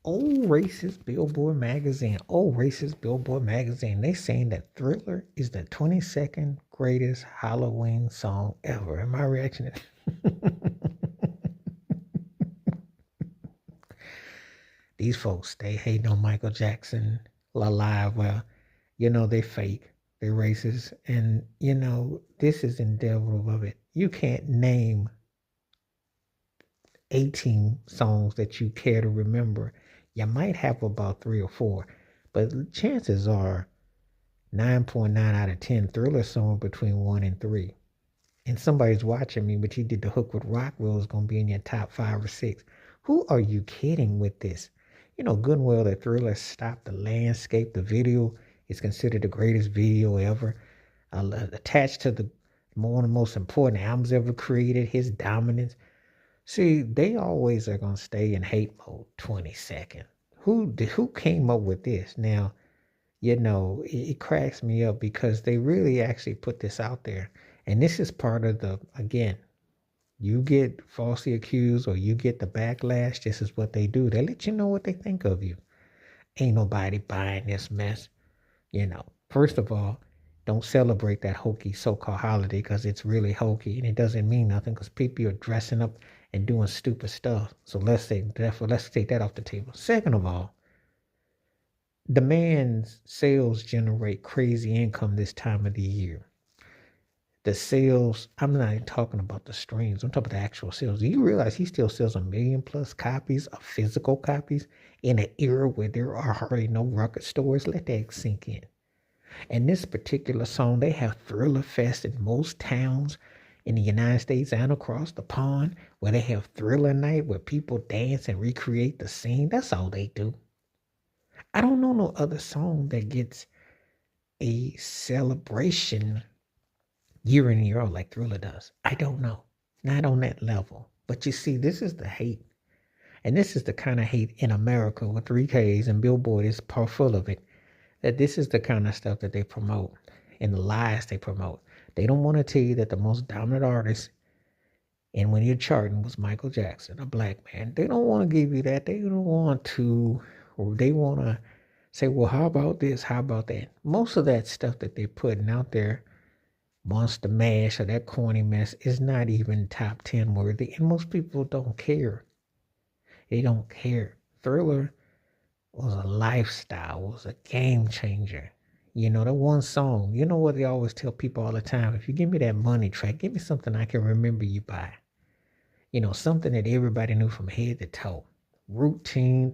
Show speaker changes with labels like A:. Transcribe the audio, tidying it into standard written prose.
A: Oh, racist Billboard magazine. Oh, racist Billboard magazine. They saying that Thriller is the 22nd greatest Halloween song ever. And my reaction is these folks, they hating on Michael Jackson alive. Well, they fake. They racist. And, this is inevitable of it. You can't name 18 songs that you care to remember. You might have about three or four, but chances are 9.9 out of 10 Thriller songs between one and three. And somebody's watching me, but you did the hook with Rockwell is going to be in your top five or six. Who are you kidding with this? You know good and well that Thriller stopped the landscape. The video is considered the greatest video ever, attached to one of the most important albums ever created, his dominance. See, they always are gonna stay in hate mode 20 second. Who came up with this? Now, it cracks me up because they really actually put this out there. And this is part of again, you get falsely accused or you get the backlash. This is what they do. They let you know what they think of you. Ain't nobody buying this mess. First of all, don't celebrate that hokey so-called holiday because it's really hokey and it doesn't mean nothing because people are dressing up and doing stupid stuff. So let's take that off the table. Second of all, the man's sales generate crazy income this time of the year. The sales, I'm not even talking about the streams. I'm talking about the actual sales. Do you realize he still sells 1 million+ copies of physical copies in an era where there are hardly no record stores? Let that sink in. And this particular song, they have Thriller Fest in most towns in the United States and across the pond where they have Thriller Night where people dance and recreate the scene. That's all they do. I don't know no other song that gets a celebration year in and year out like Thriller does. I don't know. Not on that level. But you see, this is the hate. And this is the kind of hate in America with 3Ks and Billboard is part full of it. That this is the kind of stuff that they promote and the lies they promote. They don't want to tell you that the most dominant artist and when you're charting was Michael Jackson, a black man. They don't want to give you that. They don't want to, or they want to say, well, how about this? How about that? Most of that stuff that they're putting out there, Monster Mash or that corny mess, is not even top 10 worthy. And most people don't care. They don't care. Thriller was a lifestyle, was a game changer. That one song, you know what they always tell people all the time? If you give me that money track, give me something I can remember you by. Something that everybody knew from head to toe. Routine.